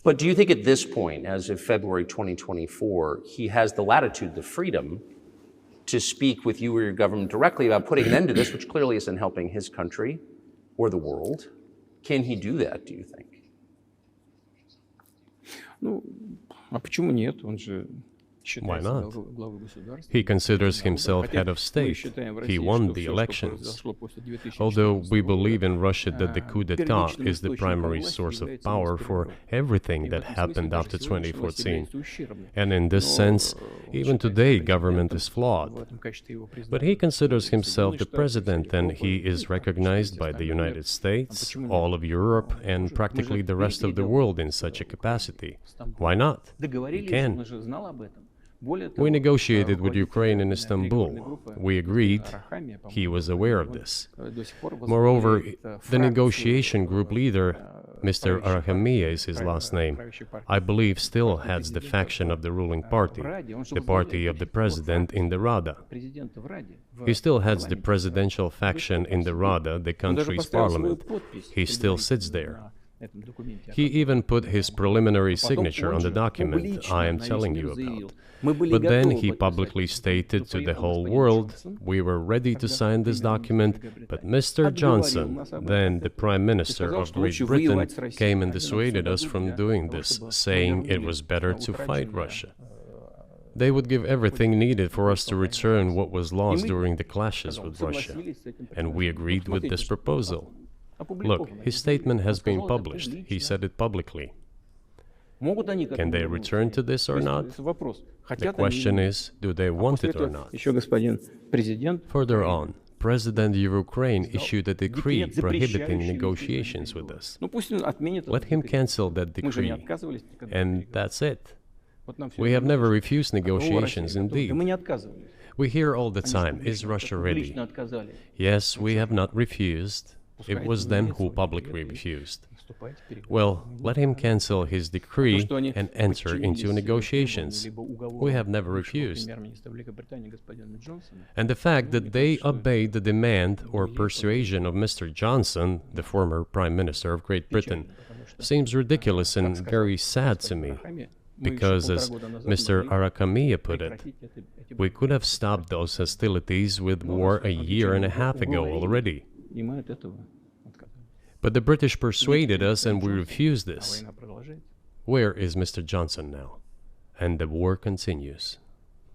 But do you think at this point, as of February 2024, he has the latitude, the freedom to speak with you or your government directly about putting an end to this, which clearly isn't helping his country or the world? Can he do that, do you think? Ну, а почему нет? Он же Why считается not? главой государства. He considers himself head of state. He won the elections. Although we believe in Russia that the coup d'etat is the primary source of power for everything that happened after 2014. And in this sense, even today, government is flawed. But he considers himself the president, and he is recognized by the United States, all of Europe, and practically the rest of the world in such a capacity. Why not? He can. We negotiated with Ukraine in Istanbul. We agreed. He was aware of this. Moreover, the negotiation group leader, Mr. Arahamiya is his last name, I believe still heads the faction of the ruling party, the party of the president in the Rada. He still heads the presidential faction in the Rada, the country's parliament. He still sits there. He even put his preliminary signature on the document I am telling you about. But then he publicly stated to the whole world, we were ready to sign this document, but Mr. Johnson, then the Prime Minister of Great Britain, came and dissuaded us from doing this, saying it was better to fight Russia. They would give everything needed for us to return what was lost during the clashes with Russia. And we agreed with this proposal. Look, his statement has been published. He said it publicly. Can they return to this or not? The question is, do they want it or not? Further on, President of Ukraine issued a decree prohibiting negotiations with us. Let him cancel that decree, and that's it. We have never refused negotiations, indeed. We hear all the time, is Russia ready? Yes, we have not refused. It was them who publicly refused. Well, let him cancel his decree and enter into negotiations. We have never refused. And the fact that they obeyed the demand or persuasion of Mr. Johnson, the former Prime Minister of Great Britain, seems ridiculous and very sad to me. Because, as Mr. Arahamiya put it, we could have stopped those hostilities with war a year and a half ago already. But the British persuaded us and we refused this. Where is Mr. Johnson now? And the war continues.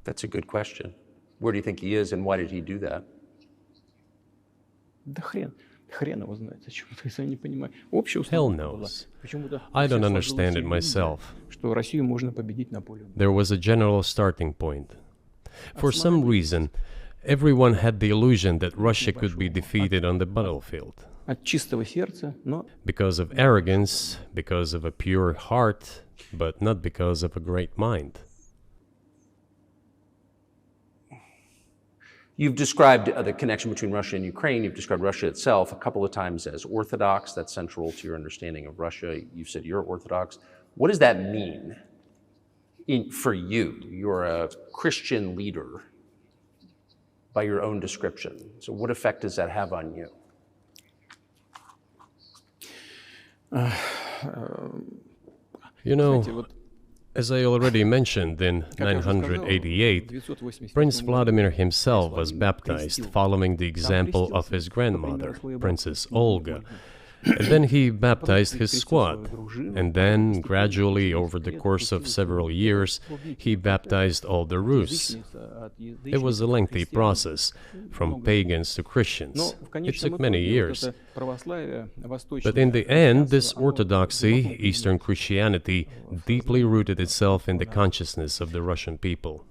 That's a good question. Where do you think he is and why did he do that? Hell knows. I don't understand it myself. There was a general starting point. For some reason, everyone had the illusion that Russia could be defeated on the battlefield. Because of arrogance, because of a pure heart, but not because of a great mind. You've described the connection between Russia and Ukraine. You've described Russia itself a couple of times as orthodox. That's central to your understanding of Russia. You've said you're orthodox. What does that mean for you? You're a Christian leader by your own description. So what effect does that have on you? You know, as I already mentioned, in 988, Prince Vladimir himself was baptized following the example of his grandmother, Princess Olga. And then he baptized his squad. And then, gradually, over the course of several years, he baptized all the Rus. It was a lengthy process, from pagans to Christians. It took many years. But in the end, this orthodoxy, Eastern Christianity, deeply rooted itself in the consciousness of the Russian people.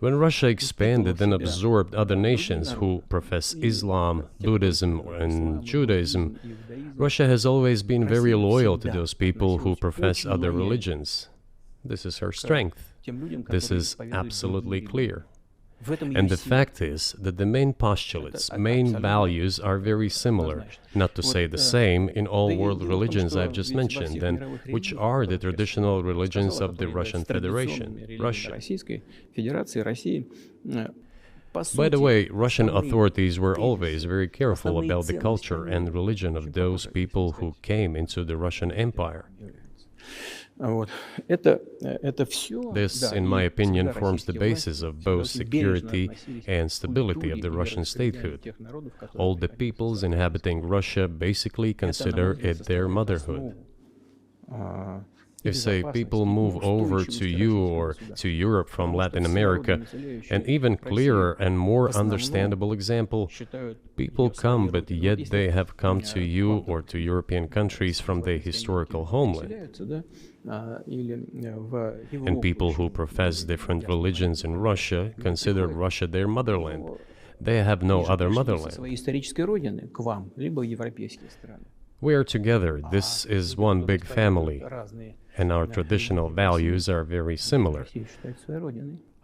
When Russia expanded and absorbed other nations who profess Islam, Buddhism, and Judaism, Russia has always been very loyal to those people who profess other religions. This is her strength. This is absolutely clear. And the fact is that the main postulates, main values are very similar, not to say the same, in all world religions I've just mentioned, and which are the traditional religions of the Russian Federation, Russia. By the way, Russian authorities were always very careful about the culture and religion of those people who came into the Russian Empire. This, in my opinion, forms the basis of both security and stability of the Russian statehood. All the peoples inhabiting Russia basically consider it their motherhood. If, say, people move over to you or to Europe from Latin America, an even clearer and more understandable example, people come, but yet they have come to you or to European countries from their historical homeland. And people who profess different religions in Russia consider Russia their motherland. They have no other motherland. We are together. This is one big family. And our traditional values are very similar.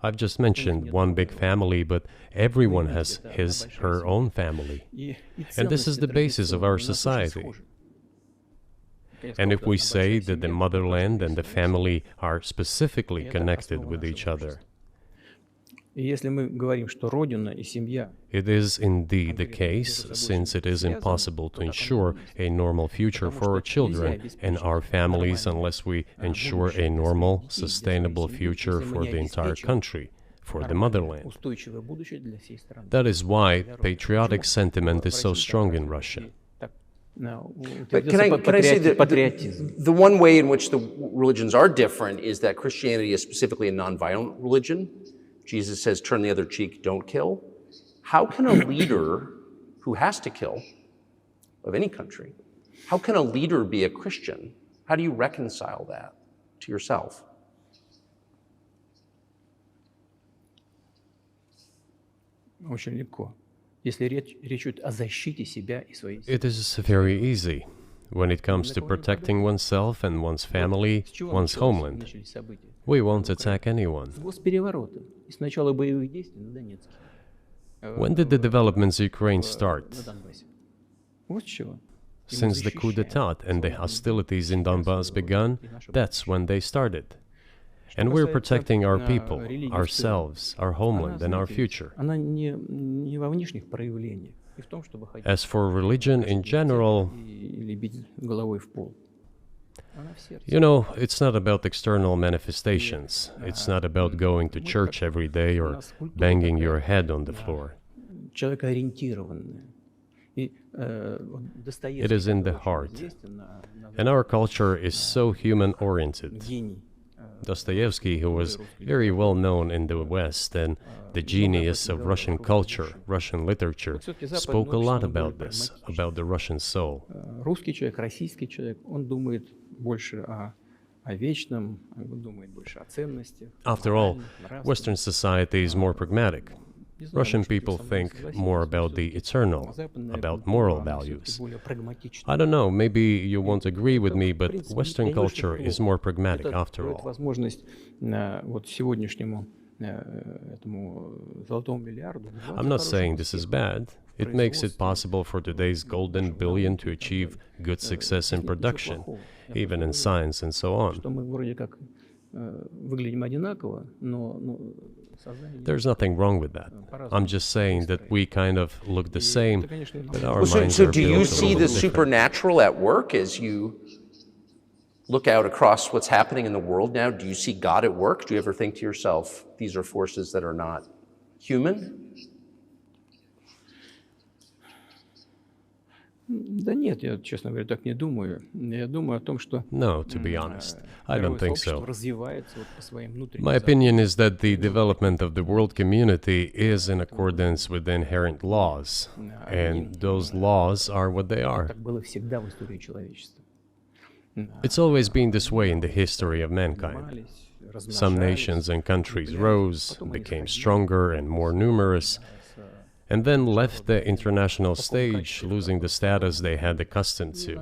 I've just mentioned one big family, but everyone has her own family. And this is the basis of our society. And if we say that the motherland and the family are specifically connected with each other, it is indeed the case, since it is impossible to ensure a normal future for our children and our families unless we ensure a normal, sustainable future for the entire country, for the motherland. That is why patriotic sentiment is so strong in Russia. But can I say that the one way in which the religions are different is that Christianity is specifically a nonviolent religion. Jesus says, turn the other cheek, don't kill. How can a leader who has to kill, of any country, how can a leader be a Christian? How do you reconcile that to yourself? It is very easy when it comes to protecting oneself and one's family, one's homeland. We won't attack anyone. When did the developments in Ukraine start? Since the coup d'etat and the hostilities in Donbass began, that's when they started. And we're protecting our people, ourselves, our homeland, and our future. As for religion in general, you know, it's not about external manifestations. It's not about going to church every day or banging your head on the floor. It is in the heart. And our culture is so human-oriented. Dostoevsky, who was very well known in the West and the genius of Russian culture, Russian literature, spoke a lot about this, about the Russian soul. After all, Western society is more pragmatic. Russian people think more about the eternal, about moral values. I don't know, maybe you won't agree with me, but Western culture is more pragmatic after all. I'm not saying this is bad. It makes it possible for today's golden billion to achieve good success in production, even in science and so on. There's nothing wrong with that. I'm just saying that we kind of look the same, but our minds are So do you see the supernatural at work as you look out across what's happening in the world now? Do you see God at work? Do you ever think to yourself, these are forces that are not human? No, to be honest, I don't think so. My opinion is that the development of the world community is in accordance with the inherent laws, and those laws are what they are. It's always been this way in the history of mankind. Some nations and countries rose, became stronger and more numerous, and then left the international stage, losing the status they had accustomed to.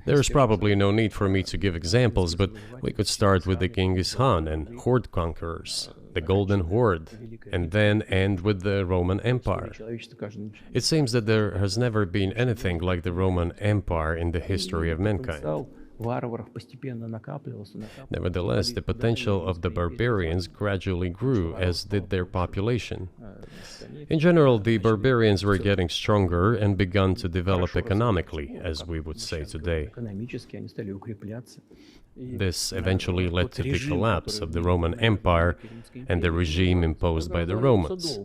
There is probably no need for me to give examples, but we could start with the Genghis Khan and horde conquerors, the Golden Horde, and then end with the Roman Empire. It seems that there has never been anything like the Roman Empire in the history of mankind. Nevertheless, the potential of the barbarians gradually grew, as did their population. In general, the barbarians were getting stronger and began to develop economically, as we would say today. This eventually led to the collapse of the Roman Empire and the regime imposed by the Romans.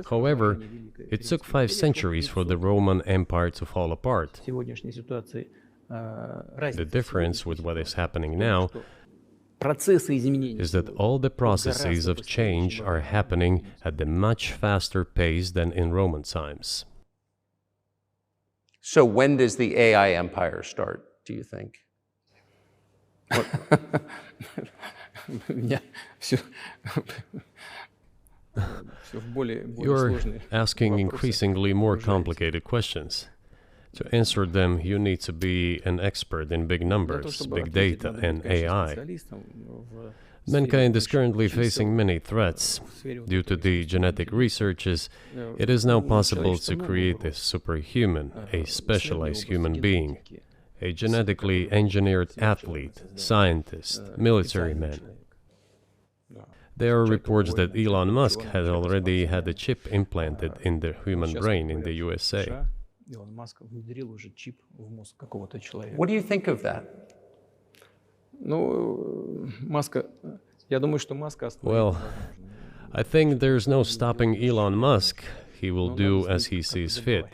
However, it took 5 centuries for the Roman Empire to fall apart. The difference with what is happening now is that all the processes of change are happening at a much faster pace than in Roman times. So when does the AI empire start, do you think? You're asking increasingly more complicated questions. To answer them, you need to be an expert in big numbers, big data, and AI. Mankind is currently facing many threats. Due to the genetic researches, it is now possible to create a superhuman, a specialized human being, a genetically engineered athlete, scientist, military man. There are reports that Elon Musk has already had a chip implanted in the human brain in the USA. What do you think of that? Well, I think there's no stopping Elon Musk. He will do as he sees fit.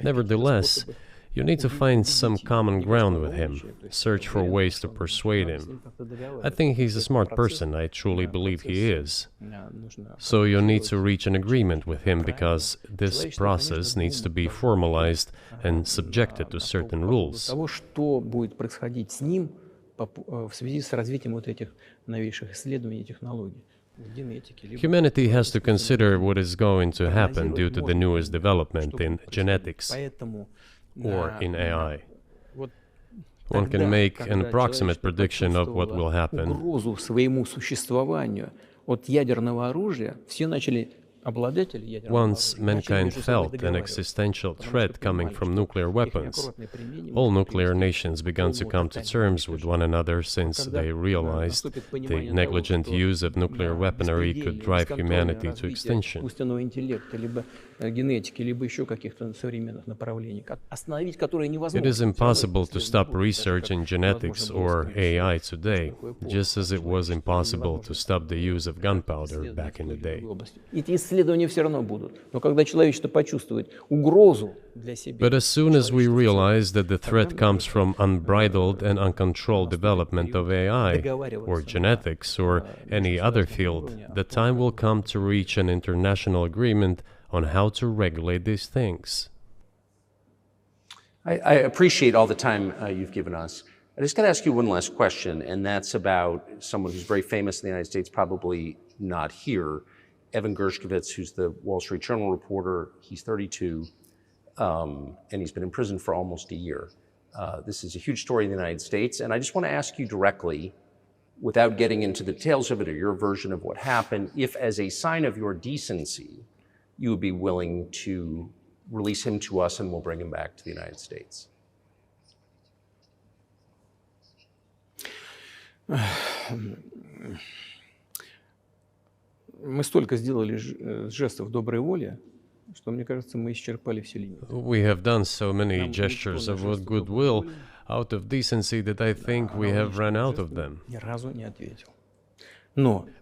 Nevertheless, you need to find some common ground with him, search for ways to persuade him. I think he's a smart person, I truly believe he is. So you need to reach an agreement with him because this process needs to be formalized and subjected to certain rules. Humanity has to consider what is going to happen due to the newest development in genetics or in AI. One can make an approximate prediction of what will happen. Once mankind felt an existential threat coming from nuclear weapons, all nuclear nations began to come to terms with one another since they realized the negligent use of nuclear weaponry could drive humanity to extinction. It is impossible to stop research in genetics or AI today, just as it was impossible to stop the use of gunpowder back in the day. But as soon as we realize that the threat comes from unbridled and uncontrolled development of AI, or genetics, or any other field, the time will come to reach an international agreement on how to regulate these things. I appreciate all the time you've given us. I just got to ask you one last question, and that's about someone who's very famous in the United States, probably not here, Evan Gershkovich, who's the Wall Street Journal reporter. He's 32, and he's been in prison for almost a year. This is a huge story in the United States, and I just want to ask you directly, without getting into the details of it or your version of what happened, if as a sign of your decency, you would be willing to release him to us and we'll bring him back to the United States. Мы столько сделали жестов доброй воли, что, мне кажется, мы исчерпали все лимиты. We have done so many gestures of goodwill out of decency that I think we have run out of them. Ни разу не ответил.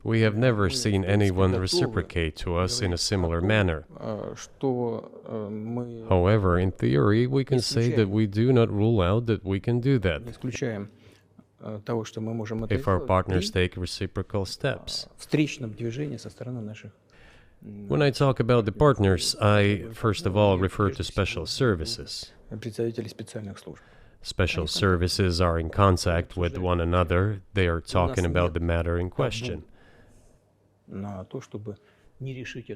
We have never seen anyone reciprocate to us in a similar manner. However, in theory, we can say that we do not rule out that we can do that if our partners take reciprocal steps. When I talk about the partners, I first of all refer to special services. Special services are in contact with one another. They are talking about the matter in question.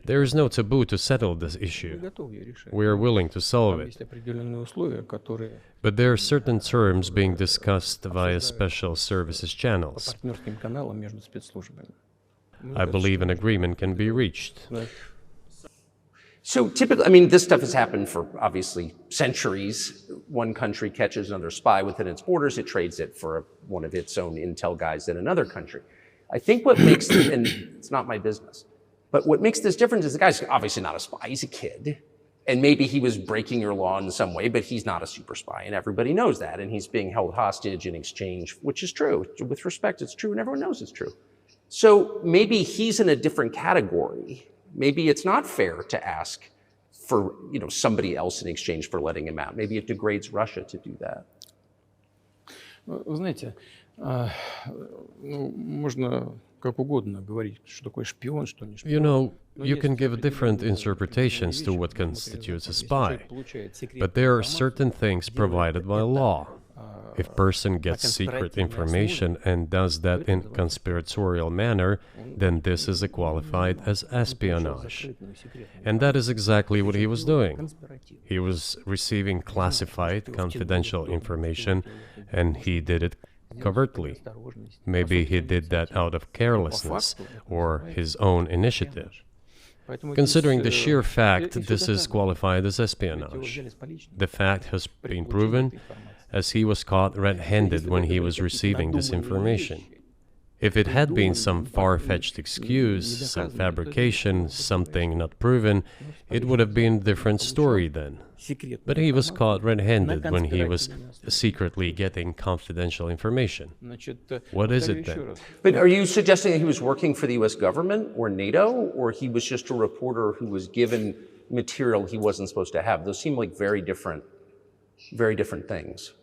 There is no taboo to settle this issue. We are willing to solve it. But there are certain terms being discussed via special services channels. I believe an agreement can be reached. So typically, I mean, this stuff has happened for obviously centuries. one country catches another spy within its borders, it trades it for one of its own intel guys in another country. I think what makes, and it's not my business, but what makes this different is the guy's obviously not a spy, he's a kid. And maybe he was breaking your law in some way, but he's not a super spy, and everybody knows that. And he's being held hostage in exchange, which is true. With respect, it's true, and everyone knows it's true. So maybe he's in a different category. Maybe it's not fair to ask for somebody else in exchange for letting him out. Maybe it degrades Russia to do that. Вы знаете, можно как угодно говорить, что такое шпион, что не шпион. You know, you can give different interpretations to what constitutes a spy, but there are certain things provided by law. If a person gets secret information and does that in conspiratorial manner, then this is qualified as espionage. And that is exactly what he was doing. He was receiving classified, confidential information, and he did it covertly. Maybe he did that out of carelessness or his own initiative. Considering the sheer fact, this is qualified as espionage. The fact has been proven, as he was caught red-handed when he was receiving this information. If it had been some far-fetched excuse, some fabrication, something not proven, it would have been a different story then. But he was caught red-handed when he was secretly getting confidential information. What is it then? But are you suggesting that he was working for the US government or NATO, or he was just a reporter who was given material he wasn't supposed to have? Those seem like very different things.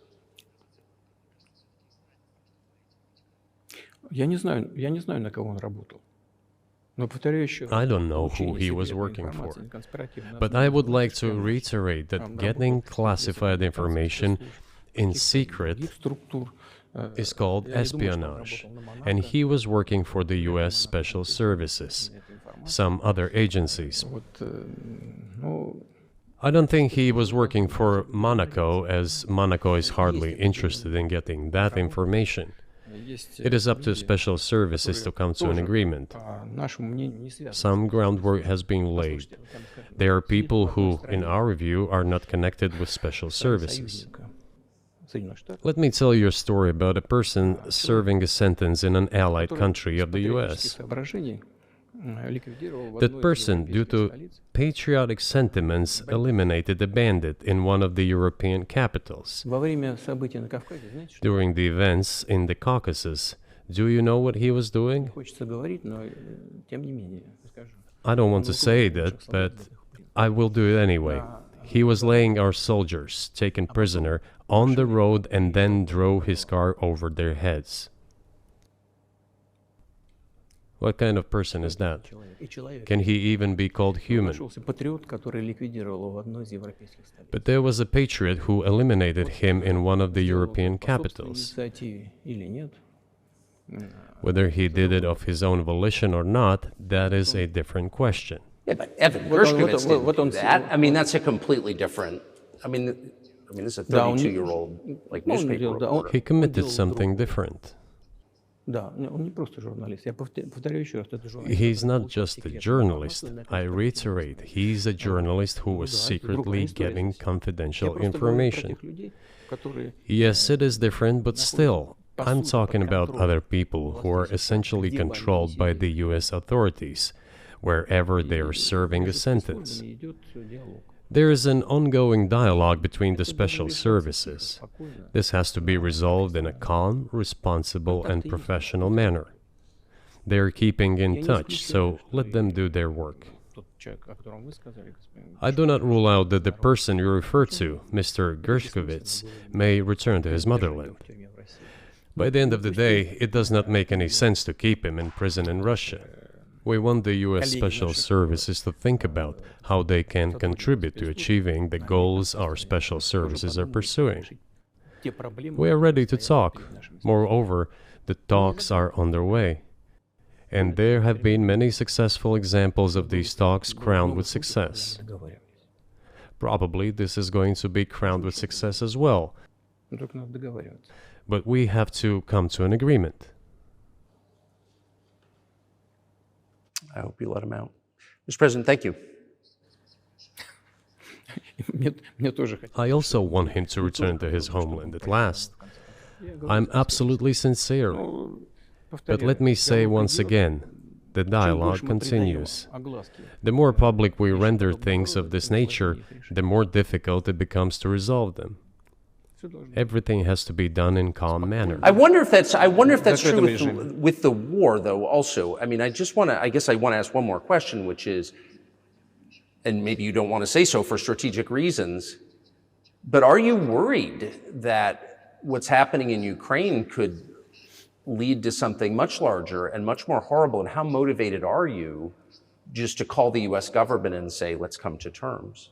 Я не знаю, на кого он работал. Но повторяю еще раз. I don't know who he was working for, but I would like to reiterate that getting classified information in secret is called espionage, and he was working for the US Special Services, some other agencies. I don't think he was working for Monaco, as Monaco is hardly interested in getting that information. It is up to special services to come to an agreement. Some groundwork has been laid. There are people who, in our view, are not connected with special services. Let me tell you a story about a person serving a sentence in an allied country of the US. That person, due to patriotic sentiments, eliminated a bandit in one of the European capitals. During the events in the Caucasus, do you know what he was doing? I don't want to say that, but I will do it anyway. He was laying our soldiers, taken prisoner, on the road and then drove his car over their heads. What kind of person is that? Can he even be called human? But there was a patriot who eliminated him in one of the European capitals. Whether he did it of his own volition or not, that is a different question. Yeah, but Evan Gershkovich didn't do that. I mean, that's a completely different. I mean, this is a 32-year-old newspaper reporter. He committed something different. He's not just a journalist. I reiterate, he's a journalist who was secretly getting confidential information. Yes, it is different, but still, I'm talking about other people who are essentially controlled by the US authorities, wherever they are serving a sentence. There is an ongoing dialogue between the special services. This has to be resolved in a calm, responsible, and professional manner. They are keeping in touch, so let them do their work. I do not rule out that the person you refer to, Mr. Gershkovich, may return to his motherland. By the end of the day, it does not make any sense to keep him in prison in Russia. We want the US Special Services to think about how they can contribute to achieving the goals our special services are pursuing. We are ready to talk. Moreover, the talks are underway. And there have been many successful examples of these talks crowned with success. Probably this is going to be crowned with success as well. But we have to come to an agreement. I hope you let him out. Mr. President, thank you. I also want him to return to his homeland at last. I'm absolutely sincere. But let me say once again, the dialogue continues. The more public we render things of this nature, the more difficult it becomes to resolve them. Everything has to be done in calm manner. I wonder if that's true with the war, though, also. I mean, I guess I want to ask one more question, which is, and maybe you don't want to say so for strategic reasons, but are you worried that what's happening in Ukraine could lead to something much larger and much more horrible? And how motivated are you just to call the US government and say, let's come to terms?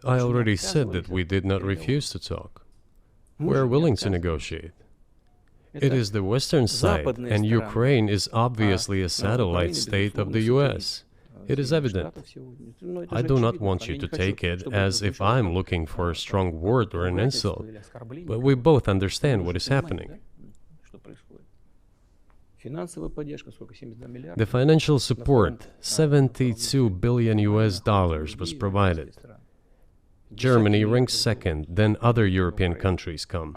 I already said that we did not refuse to talk. We are willing to negotiate. It is the Western side, and Ukraine is obviously a satellite state of the US. It is evident. I do not want you to take it as if I'm looking for a strong word or an insult, but we both understand what is happening. The financial support, 72 billion US dollars, was provided. Germany ranks second, then other European countries come.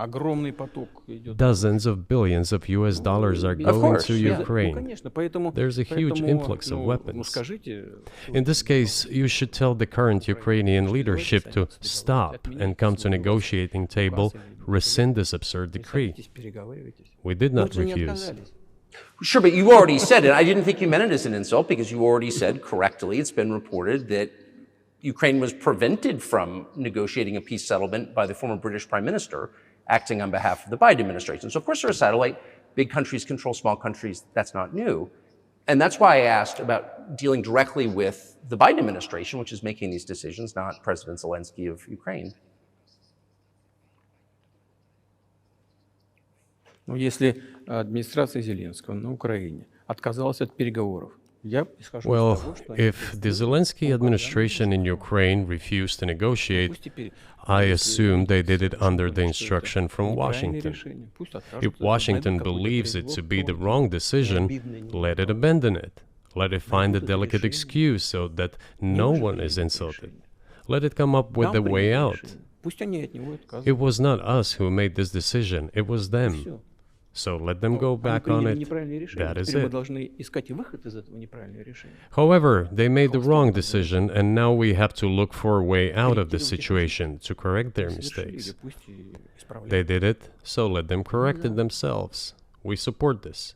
Dozens of billions of US dollars are going to Ukraine. There's a huge influx of weapons. In this case, you should tell the current Ukrainian leadership to stop and come to negotiating table, rescind this absurd decree. We did not refuse. Sure, but you already said it. I didn't think you meant it as an insult, because you already said correctly, it's been reported that Ukraine was prevented from negotiating a peace settlement by the former British Prime Minister acting on behalf of the Biden administration. So of course they're a satellite. Big countries control small countries. That's not new. And that's why I asked about dealing directly with the Biden administration, which is making these decisions, not President Zelensky of Ukraine. Если администрация Зеленского на Украине отказалась от переговоров, well, if the Zelensky administration in Ukraine refused to negotiate, I assume they did it under the instruction from Washington. If Washington believes it to be the wrong decision, let it abandon it. Let it find a delicate excuse so that no one is insulted. Let it come up with a way out. It was not us who made this decision, it was them. So let them go back on it. That is it. However, they made the wrong decision, and now we have to look for a way out of the situation to correct their mistakes. They did it, so let them correct it themselves. We support this.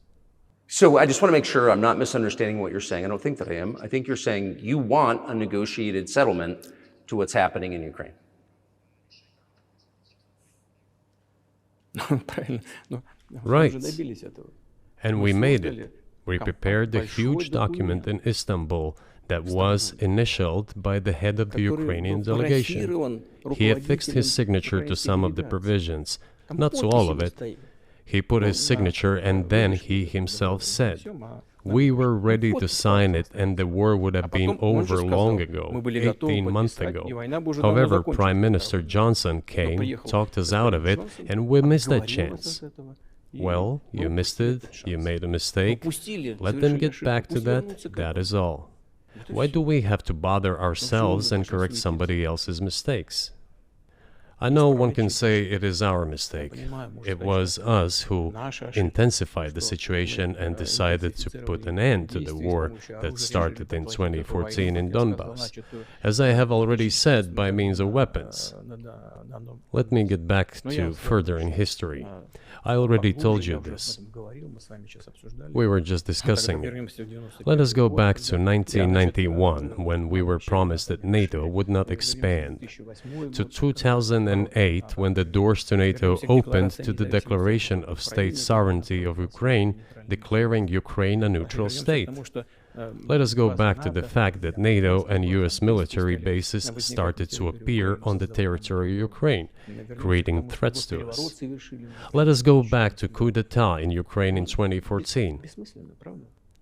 So I just want to make sure I'm not misunderstanding what you're saying. I don't think that I am. I think you're saying you want a negotiated settlement to what's happening in Ukraine. Right. And we made it. We prepared a huge document in Istanbul that was initialed by the head of the Ukrainian delegation. He affixed his signature to some of the provisions, not to all of it. He put his signature, and then he himself said, we were ready to sign it and the war would have been over long ago, 18 months ago. However, Prime Minister Johnson came, talked us out of it, and we missed that chance. Well, you missed it, you made a mistake, let them get back to that, that is all. Why do we have to bother ourselves and correct somebody else's mistakes? I know one can say it is our mistake. It was us who intensified the situation and decided to put an end to the war that started in 2014 in Donbass, as I have already said, by means of weapons. Let me get back to further in history. I already told you this. We were just discussing it. Let us go back to 1991, when we were promised that NATO would not expand, to 2008, when the doors to NATO opened to the declaration of state sovereignty of Ukraine, declaring Ukraine a neutral state. Let us go back to the fact that NATO and US military bases started to appear on the territory of Ukraine, creating threats to us. Let us go back to coup d'etat in Ukraine in 2014.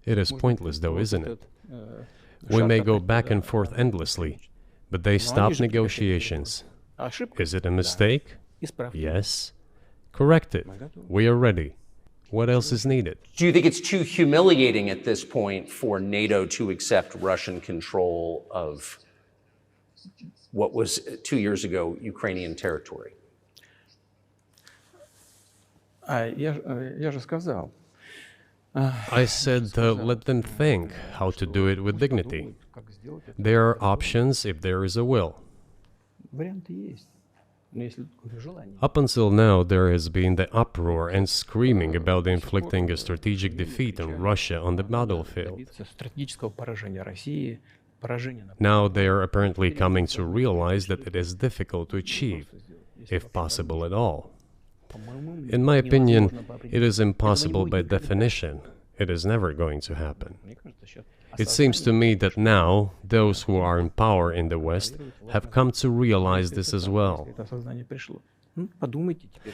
It is pointless though, isn't it? We may go back and forth endlessly, but they stopped negotiations. Is it a mistake? Yes. Correct it. We are ready. What else is needed? Do you think it's too humiliating at this point for NATO to accept Russian control of what was 2 years ago Ukrainian territory? Я же сказал. I said let them think how to do it with dignity. There are options if there is a will. Варианты есть. Но если желание. Up until now, there has been the uproar and screaming about inflicting a strategic defeat on Russia on the battlefield. Стратегического поражения России, поражения. Now they are apparently coming to realize that it is difficult to achieve, if possible at all. In my opinion, it is impossible by definition. It is never going to happen. It seems to me that now those who are in power in the West have come to realize this as well.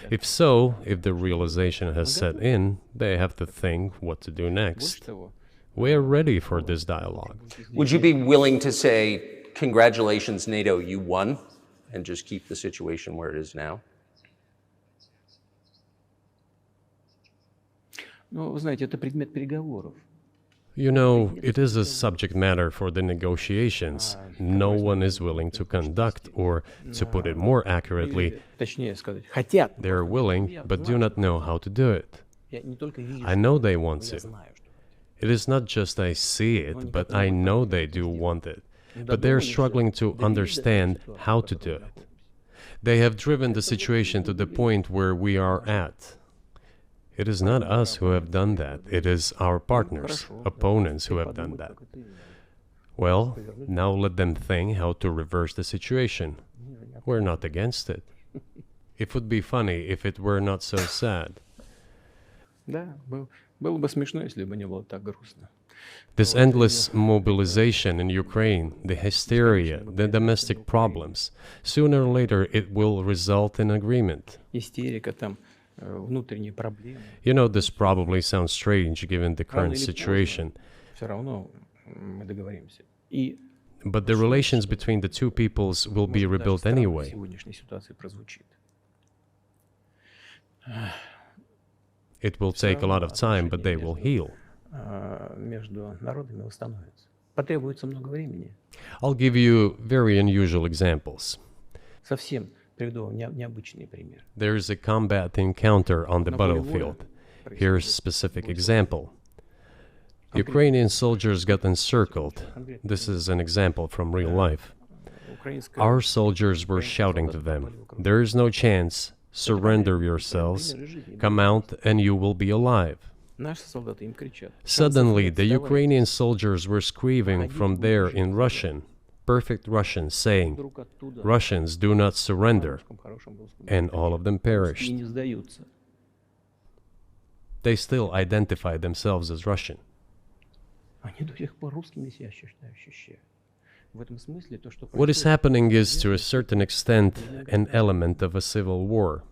If so, if the realization has set in, they have to think what to do next. We are ready for this dialogue. Would you be willing to say, congratulations, NATO, you won, and just keep the situation where it is now? Ну, вы знаете, это предмет переговоров. You know, it is a subject matter for the negotiations. No one is willing to conduct, or, to put it more accurately, Точнее сказать, хотят. they are willing but do not know how to do it. Я не только вижу, I know they want я to. знаю, что. It is not just I see it, but I know they do want it. But they are struggling to understand how to do it. They have driven the situation to the point where we are at. It is not us who have done that. It is our partners, opponents who have done that. Well, now let them think how to reverse the situation. We're not against it. It would be funny if it were not so sad. Да, было бы смешно, если бы не было так грустно. This endless mobilization in Ukraine, the hysteria, the domestic problems, sooner or later it will result in agreement. Истерика там, внутренние проблемы. You know, this probably sounds strange given the current situation, Все равно мы договоримся. И but the relations between the two peoples will be rebuilt в anyway. сегодняшней ситуации прозвучит. It will take a lot of time, but they will heal. Между народами восстановится. Потребуется много времени. I'll give you very unusual examples. Совсем приведу вам необычный пример. There is a combat encounter on the battlefield. Here's a specific example. Ukrainian soldiers got encircled. This is an example from real life. Our soldiers were shouting to them, "There is no chance. Surrender yourselves. Come out and you will be alive." Наши солдаты им кричат. Suddenly, the Ukrainian soldiers were screaming from there in Russian, perfect Russian, saying, "Russians, do not surrender." And all of them И perished. не сдаются. They still identified themselves as Russian. Они до сих пор русскими себя ощущают. В этом смысле то, что What is happening is, to a certain extent, an element of a civil war.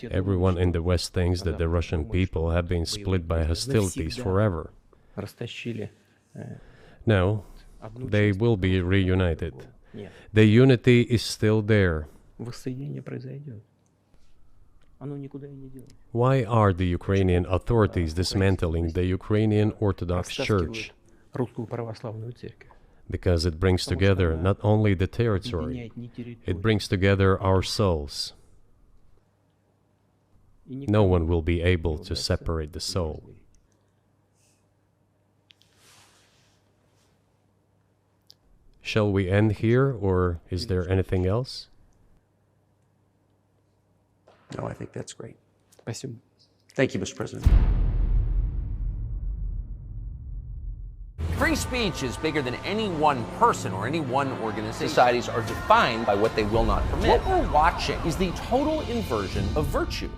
Everyone in the West thinks that the Russian people have been split by hostilities forever. растащили. No, they will be reunited. Нет, The unity is still there. воссоединение произойдет. Оно никуда и не делось. Why are the Ukrainian authorities dismantling the Ukrainian Orthodox Church? Русскую православную церковь. Because it brings together not only the territory, Меняет ни территорию. it brings together our souls. И никто No one will be able to separate the soul. Shall we end here, or is there anything else? No, I think that's great. Спасибо. Thank you, Mr. President. Free speech is bigger than any one person or any one organization. Societies are defined by what they will not permit. What we're watching is the total inversion of virtue.